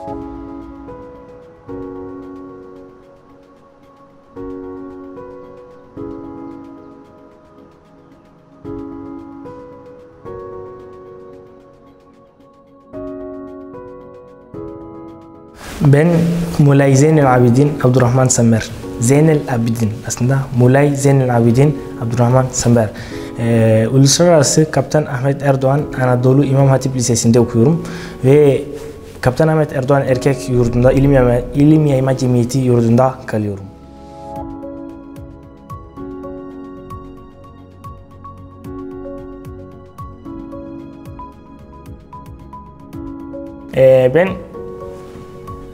Ben Mulay Zeynel Abidin Abdurrahman Samber. Zeynel Abidin aslında Mulay Zeynel Abidin Abdurrahman Samber. Uluslararası Kaptan Ahmet Erdoğan Anadolu İmam Hatip Lisesi'nde okuyorum ve Kaptan Ahmet Erdoğan Erkek Yurdu'nda İlim Yayma Cemiyeti Yurdu'nda kalıyorum. Ben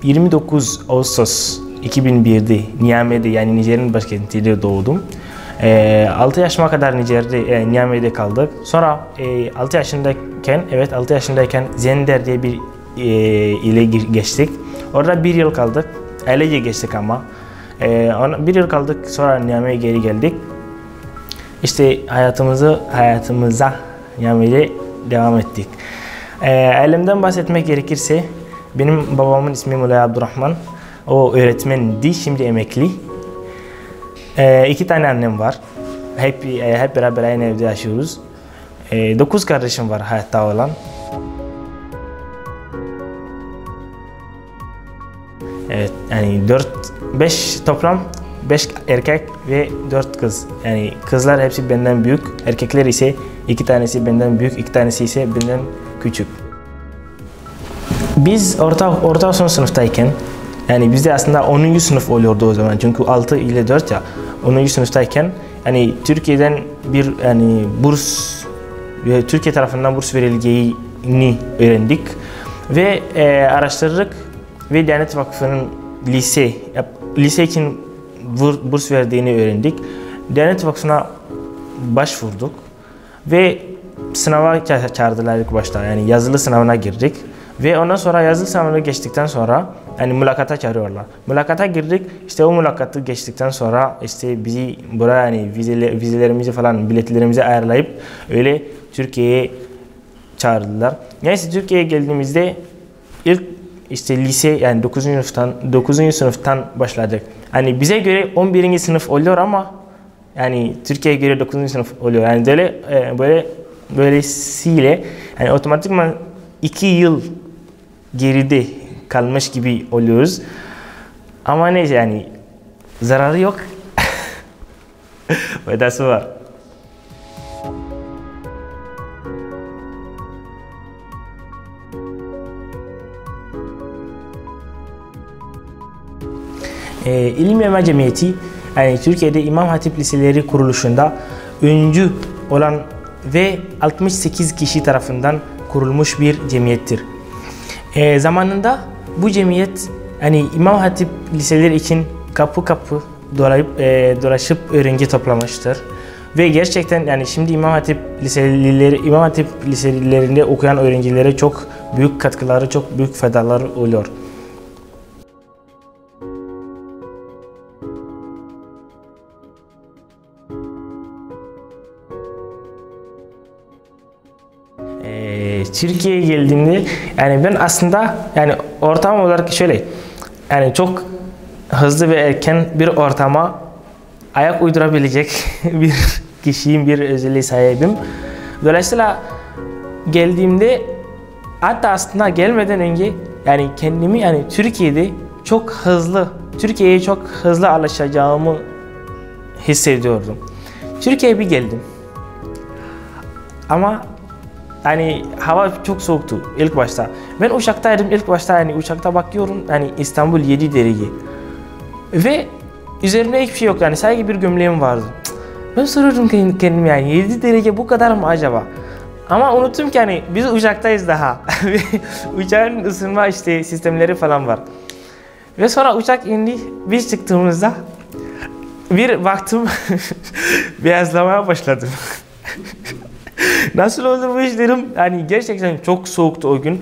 29 Ağustos 2001'de Niamey'de yani Nijer'in başkentinde doğdum. 6 yaşıma kadar Niamey'de kaldık. Sonra 6 yaşındayken Zender diye bir ile geçtik. Orada bir yıl kaldık. Ailece geçtik ama. Bir yıl kaldık, sonra Niamey'e geri geldik. İşte hayatımıza Niamey'de devam ettik. Ailemden bahsetmek gerekirse benim babamın ismi Mulay Abdurrahman. O öğretmendi, şimdi emekli. 2 tane annem var. Hep beraber aynı evde yaşıyoruz. 9 kardeşim var hayatta olan. Evet, yani 5 toplam 5 erkek ve 4 kız. Yani kızlar hepsi benden büyük. Erkekler ise 2 tanesi benden büyük, 2 tanesi ise benden küçük. Biz orta son sınıftayken, yani bizde aslında 10. sınıf oluyordu o zaman çünkü 6 ile 4 ya, 10. sınıftayken yani Türkiye'den bir burs ve Türkiye tarafından burs verileceğini öğrendik ve araştırdık ve Diyanet Vakfı'nın lise için burs verdiğini öğrendik. Diyanet Vakfı'na başvurduk ve sınava çağırdılar ilk başta, yani yazılı sınavına girdik. Ve ondan sonra yazılı sınavını geçtikten sonra yani mülakata çağırıyorlar. Mülakata girdik. İşte o mülakatı geçtikten sonra işte bizi buraya yani vizelerimizi falan, biletlerimizi ayarlayıp öyle Türkiye'ye çağırdılar. Neyse Türkiye'ye geldiğimizde ilk işte lise yani 9. sınıftan başladık. Hani bize göre 11. sınıf oluyor ama yani Türkiye'ye göre 9. sınıf oluyor. Yani böylesiyle yani otomatikman 2 yıl geride kalmış gibi oluyoruz. Ama neyse yani zararı yok. Faydası var. İlim Yayma Cemiyeti yani Türkiye'de İmam Hatip Liseleri kuruluşunda öncü olan ve 68 kişi tarafından kurulmuş bir cemiyettir. Zamanında bu cemiyet hani İmam Hatip liseleri için kapı kapı dolaşıp öğrenci toplamıştır. Ve gerçekten yani şimdi İmam Hatip liselerinde okuyan öğrencilere çok büyük katkıları, çok büyük faydaları oluyor. Türkiye'ye geldiğimde yani ben aslında yani ortam olarak şöyle yani çok hızlı ve erken bir ortama ayak uydurabilecek bir kişiyim, bir özelliğe sahibim. Dolayısıyla geldiğimde hatta aslında gelmeden önce yani kendimi yani Türkiye'ye çok hızlı alışacağımı hissediyordum. Türkiye'ye bir geldim. Ama yani hava çok soğuktu ilk başta. Ben uçaktaydım ilk başta, yani uçakta bakıyorum yani İstanbul 7 derece. Ve üzerimde hiçbir şey yok, yani sadece bir gömleğim vardı. Ben soruyordum kendime yani 7 derece bu kadar mı acaba? Ama unuttum ki yani biz uçaktayız daha. Uçağın ısınma işte sistemleri falan var. Ve sonra uçak indi, biz çıktığımızda bir baktım beyazlamaya başladım. Nasıl oldu bu iş dedim. Yani gerçekten çok soğuktu o gün.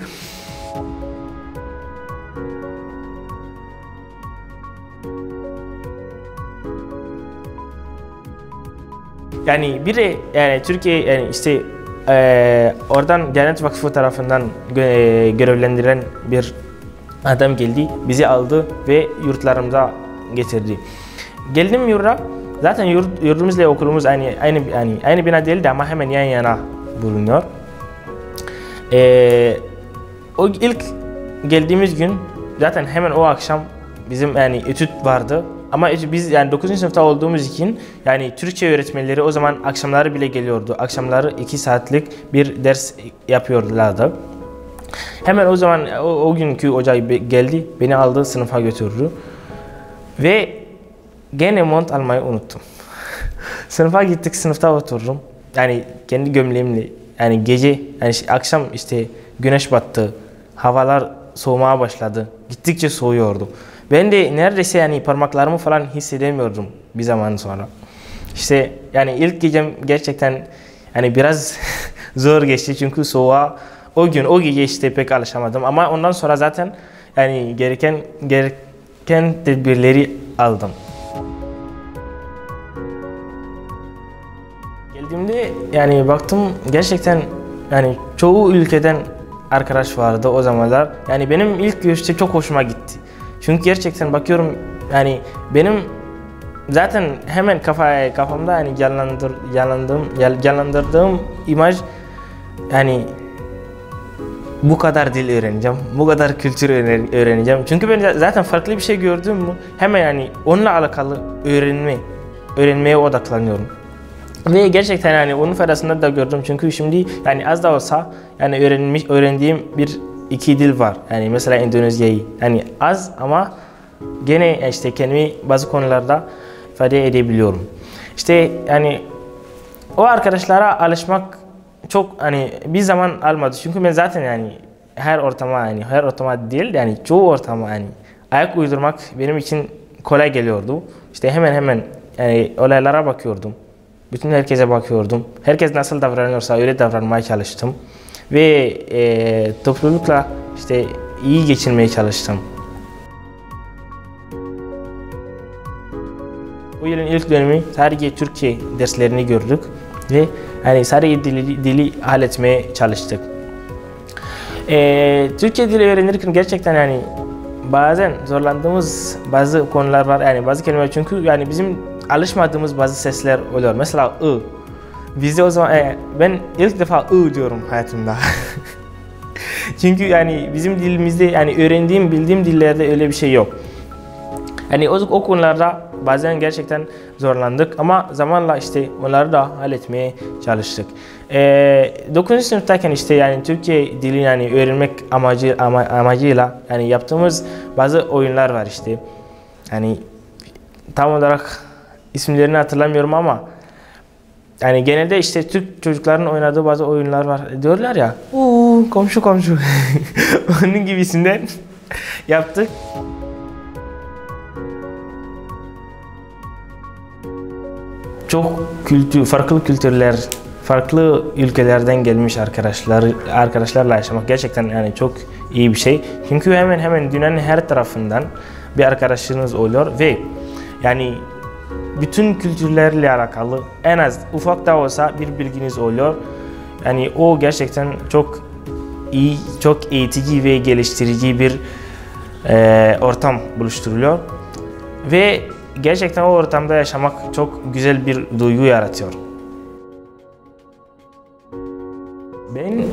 Yani bir de yani Türkiye yani işte oradan Diyanet Vakfı tarafından görevlendirilen bir Adam geldi, bizi aldı ve yurtlarımıza getirdi. Geldim yurda. Zaten yurdumuzla okulumuz aynı bina değildi ama hemen yan yana bulunuyor. O ilk geldiğimiz gün zaten hemen o akşam bizim yani etüt vardı. Ama biz yani 9. sınıfta olduğumuz için yani Türkçe öğretmenleri o zaman akşamları bile geliyordu. Akşamları 2 saatlik bir ders yapıyorlardı. Hemen o zaman o günkü hoca geldi, beni aldı, sınıfa götürdü. Ve gene mont almayı unuttum. Sınıfa gittik, sınıfta oturdum. Yani kendi gömleğimle, yani gece, yani akşam işte güneş battı, havalar soğumaya başladı. Gittikçe soğuyordu. Ben de neredeyse yani parmaklarımı falan hissedemiyordum bir zaman sonra. İşte yani ilk gecem gerçekten yani biraz zor geçti çünkü soğuğa o gece işte pek alışamadım ama ondan sonra zaten yani gereken tedbirleri aldım. Geldiğimde yani baktım gerçekten yani çoğu ülkeden arkadaş vardı o zamanlar. Yani benim ilk görüşte çok hoşuma gitti. Çünkü gerçekten bakıyorum yani benim zaten hemen kafamda yani canlandırdığım imaj yani bu kadar dil öğreneceğim, bu kadar kültür öğreneceğim. Çünkü ben zaten farklı bir şey gördüm mü hemen yani onunla alakalı öğrenmeye odaklanıyorum. Ve gerçekten yani onun faydasını da gördüm çünkü şimdi yani az da olsa yani öğrendiğim iki dil var. Yani mesela Endonezya'yı yani az ama gene işte kendimi bazı konularda ifade edebiliyorum. İşte yani o arkadaşlara alışmak çok hani bir zaman almadı çünkü ben zaten yani her ortama değil yani çoğu ortama yani ayak uydurmak benim için kolay geliyordu. İşte hemen yani olaylara bakıyordum. Bütün herkese bakıyordum. Herkes nasıl davranıyorsa öyle davranmaya çalıştım. Ve toplulukla işte iyi geçirmeye çalıştım. Bu yılın ilk dönemi sadece Türkçe derslerini gördük ve yani sadece dili halletmeye çalıştık. Türkçe dili öğrenirken gerçekten yani bazen zorlandığımız bazı konular var yani bazı kelimeler çünkü yani bizim alışmadığımız bazı sesler oluyor. Mesela ı. Bizde o zaman ben ilk defa ı diyorum hayatımda. Çünkü yani bizim dilimizde yani bildiğim dillerde öyle bir şey yok. Yani o konularda bazen gerçekten zorlandık ama zamanla işte onları da halletmeye çalıştık. 9. sınıftayken işte yani Türkçe dili yani öğrenmek amacıyla yani yaptığımız bazı oyunlar var işte. Yani tam olarak isimlerini hatırlamıyorum ama yani genelde işte Türk çocukların oynadığı bazı oyunlar var. Diyorlar ya, komşu. Onun gibisinden yaptık. Çok farklı kültürler, farklı ülkelerden gelmiş arkadaşlarla yaşamak gerçekten yani çok iyi bir şey. Çünkü hemen dünyanın her tarafından bir arkadaşınız oluyor ve yani bütün kültürlerle alakalı en az ufak da olsa bir bilginiz oluyor. Yani o gerçekten çok iyi, çok eğitici ve geliştirici bir ortam buluşturuyor. Ve gerçekten o ortamda yaşamak çok güzel bir duygu yaratıyor. Ben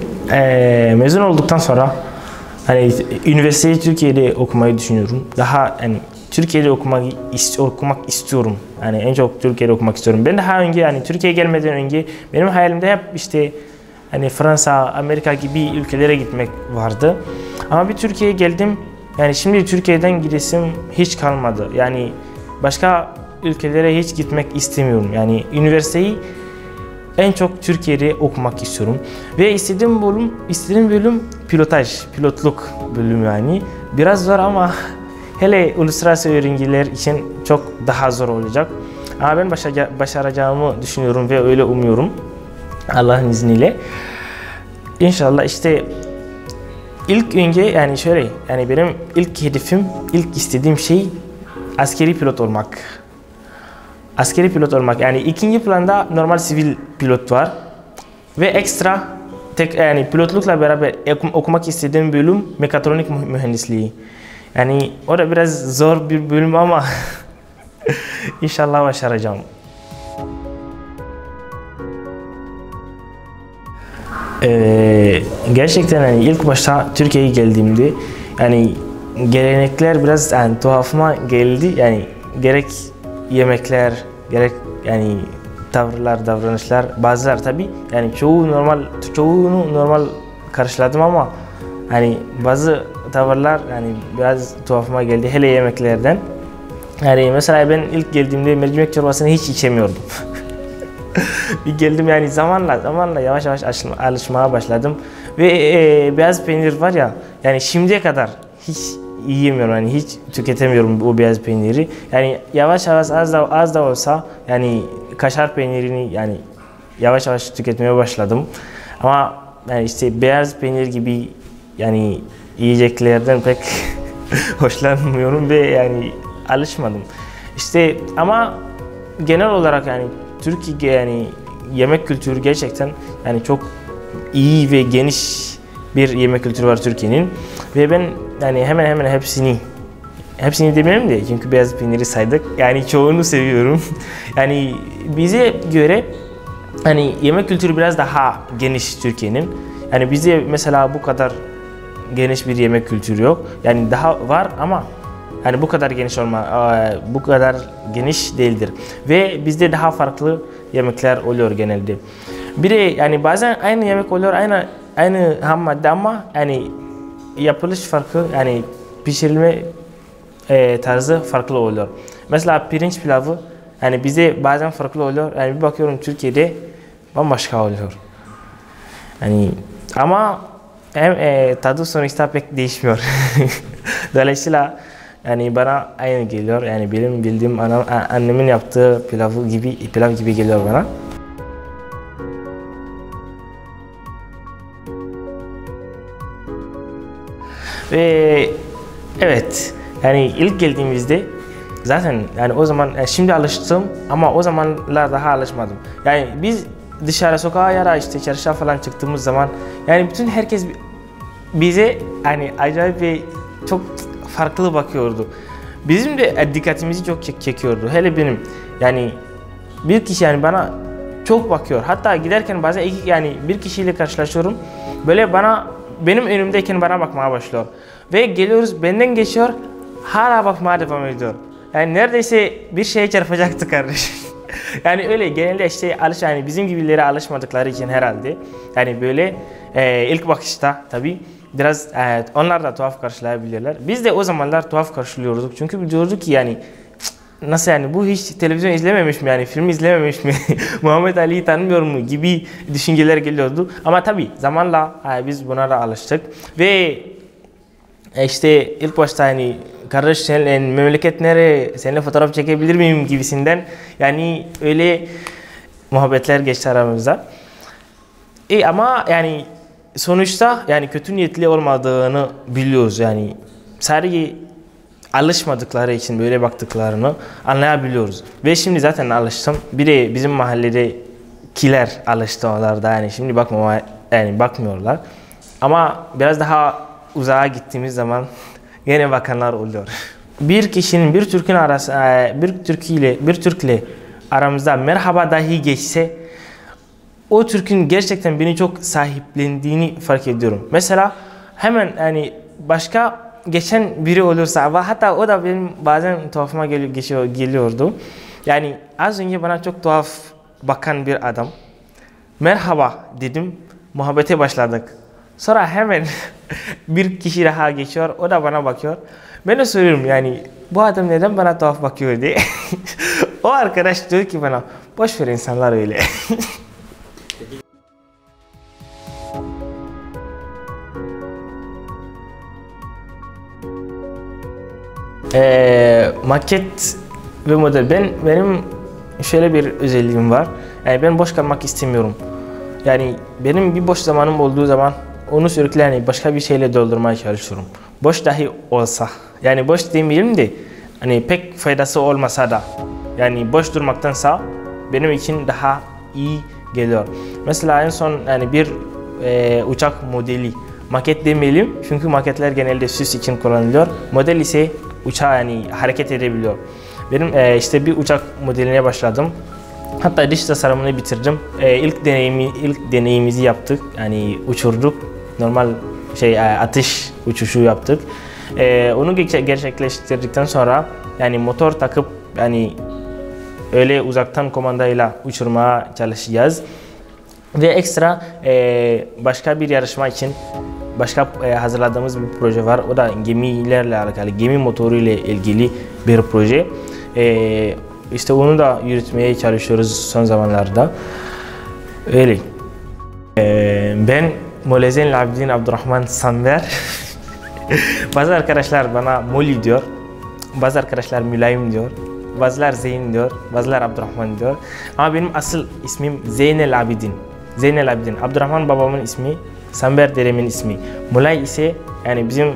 mezun olduktan sonra hani üniversiteyi Türkiye'de okumayı düşünüyorum. Daha yani Türkiye'de okumak istiyorum. Yani en çok Türkiye'de okumak istiyorum. Ben daha önce yani Türkiye'ye gelmeden önce benim hayalimde hep işte hani Fransa, Amerika gibi ülkelere gitmek vardı. Ama bir Türkiye'ye geldim. Yani şimdi Türkiye'den gidesim hiç kalmadı. Yani başka ülkelere hiç gitmek istemiyorum. Yani üniversiteyi en çok Türkiye'de okumak istiyorum. Ve istediğim bölüm pilotluk bölümü yani. Biraz zor ama hele uluslararası öğrenciler için çok daha zor olacak. Ama ben başaracağımı düşünüyorum ve öyle umuyorum. Allah'ın izniyle. İnşallah işte ilk önce yani şöyle yani benim ilk hedefim, ilk istediğim şey askeri pilot olmak. Askeri pilot olmak. Yani ikinci planda normal sivil pilot var. Ve ekstra yani pilotlukla beraber okumak istediğim bölüm mekatronik mühendisliği. Yani o da biraz zor bir bölüm ama inşallah başaracağım. Gerçekten hani ilk başta Türkiye'ye geldiğimde yani gelenekler biraz yani tuhafıma geldi. Yani gerek yemekler, gerek yani tavırlar, davranışlar, bazılar tabii yani çoğunu normal karşıladım ama hani bazı tavırlar yani biraz tuhafıma geldi hele yemeklerden. Yani mesela ben ilk geldiğimde mercimek çorbasını hiç içemiyordum. Bir geldim yani zamanla yavaş yavaş alışmaya başladım ve beyaz peynir var ya yani şimdiye kadar hiç yiyemiyorum yani hiç tüketemiyorum o beyaz peyniri yani yavaş yavaş az da olsa yani kaşar peynirini yani yavaş yavaş tüketmeye başladım ama yani işte beyaz peynir gibi yani yiyeceklerden pek hoşlanmıyorum ve yani alışmadım işte ama genel olarak yani Türkiye yani yemek kültürü gerçekten yani çok iyi ve geniş bir yemek kültürü var Türkiye'nin ve ben yani hemen hemen hepsini demeyelim de çünkü beyaz peyniri saydık yani çoğunu seviyorum yani bize göre hani yemek kültürü biraz daha geniş Türkiye'nin yani bizde mesela bu kadar geniş bir yemek kültürü yok yani daha var ama hani bu kadar bu kadar geniş değildir ve bizde daha farklı yemekler oluyor genelde. Bir de yani bazen aynı yemek oluyor, aynı ham madde ama yani yapılış farkı yani pişirilme tarzı farklı oluyor. Mesela pirinç pilavı yani bize bazen farklı oluyor. Yani bir bakıyorum Türkiye'de bambaşka oluyor. Yani ama hem tadı sonuçta pek değişmiyor. Dolayısıyla yani bana aynı geliyor. Yani benim bildiğim annemin yaptığı pilav gibi geliyor bana. Ve evet yani ilk geldiğimizde zaten yani o zaman şimdi alıştım ama o zamanlar daha alışmadım. Yani biz dışarı sokağa ya da işte çarşıya falan çıktığımız zaman yani bütün herkes bize hani acayip ve çok farklı bakıyordu. Bizim de dikkatimizi çok çekiyordu. Hele benim yani bir kişi yani bana çok bakıyor. Hatta giderken bazen yani bir kişiyle karşılaşıyorum. Böyle benim önümdeyken bana bakmaya başlıyor. Ve geliyoruz benden geçiyor hala bakmaya devam ediyor. Yani neredeyse bir şeye çarpacaktı kardeşim. Yani öyle genelde işte yani bizim gibilere alışmadıkları için herhalde yani böyle ilk bakışta tabii biraz onlar da tuhaf karşılayabilirler. Biz de o zamanlar tuhaf karşılıyorduk çünkü diyorduk ki yani nasıl yani bu hiç televizyon izlememiş mi yani film izlememiş mi Muhammed Ali'yi tanımıyor mu gibi düşünceler geliyordu. Ama tabii zamanla biz buna da alıştık ve işte ilk başta hani kardeş senin memleket nere seninle fotoğraf çekebilir miyim gibisinden yani öyle muhabbetler geçti aramızda. Ama yani sonuçta yani kötü niyetli olmadığını biliyoruz yani sadece alışmadıkları için böyle baktıklarını anlayabiliyoruz. Ve şimdi zaten alıştım. Bir de bizim mahalledekiler alıştı onlarda yani şimdi bakmıyorlar. Ama biraz daha uzağa gittiğimiz zaman yine bakanlar oluyor. Bir Türk'le aramızda merhaba dahi geçse o Türk'ün gerçekten beni çok sahiplendiğini fark ediyorum. Mesela hemen yani başka geçen biri olursa hatta o da benim bazen tuhafıma geliyordu. Yani az önce bana çok tuhaf bakan bir adam. Merhaba dedim, muhabbete başladık. Sonra hemen bir kişi daha geçiyor, o da bana bakıyor. Ben de soruyorum yani bu adam neden bana tuhaf bakıyor diye. O arkadaş diyor ki bana boş ver insanlar öyle. Maket ve model. Benim şöyle bir özelliğim var. Yani ben boş kalmak istemiyorum. Yani benim bir boş zamanım olduğu zaman onu sürekli yani başka bir şeyle doldurmaya çalışıyorum. Boş dahi olsa. Yani boş demeyelim de hani pek faydası olmasa da yani boş durmaktansa benim için daha iyi geliyor. Mesela en son yani bir uçak modeli Maket demeyelim çünkü maketler genelde süs için kullanılıyor. Model ise uçağı yani hareket edebiliyor. Benim işte bir uçak modeline başladım. Hatta dış tasarımını bitirdim. İlk deneyimizi yaptık. Yani uçurduk. Normal atış uçuşu yaptık. Onu gerçekleştirdikten sonra yani motor takıp yani öyle uzaktan kumandayla uçurmaya çalışacağız. Ve ekstra başka bir yarışma için başka hazırladığımız bir proje var. O da gemilerle alakalı, gemi motoru ile ilgili bir proje. İşte onu da yürütmeye çalışıyoruz son zamanlarda. Öyle. Ben Molezenil Abidin Abdurrahman Samber. Bazı arkadaşlar bana Moli diyor. Bazı arkadaşlar Mülayim diyor. Bazılar Zeyn diyor. Bazılar Abdurrahman diyor. Ama benim asıl ismim Zeynel Abidin. Zeynel Abidin. Abdurrahman babamın ismi. Samber dedemin ismi. Mulay ise yani bizim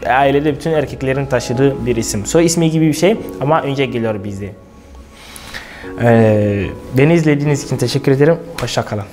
ailede bütün erkeklerin taşıdığı bir isim. Soy ismi gibi bir şey ama önce geliyor bizde. Beni izlediğiniz için teşekkür ederim. Hoşça kalın.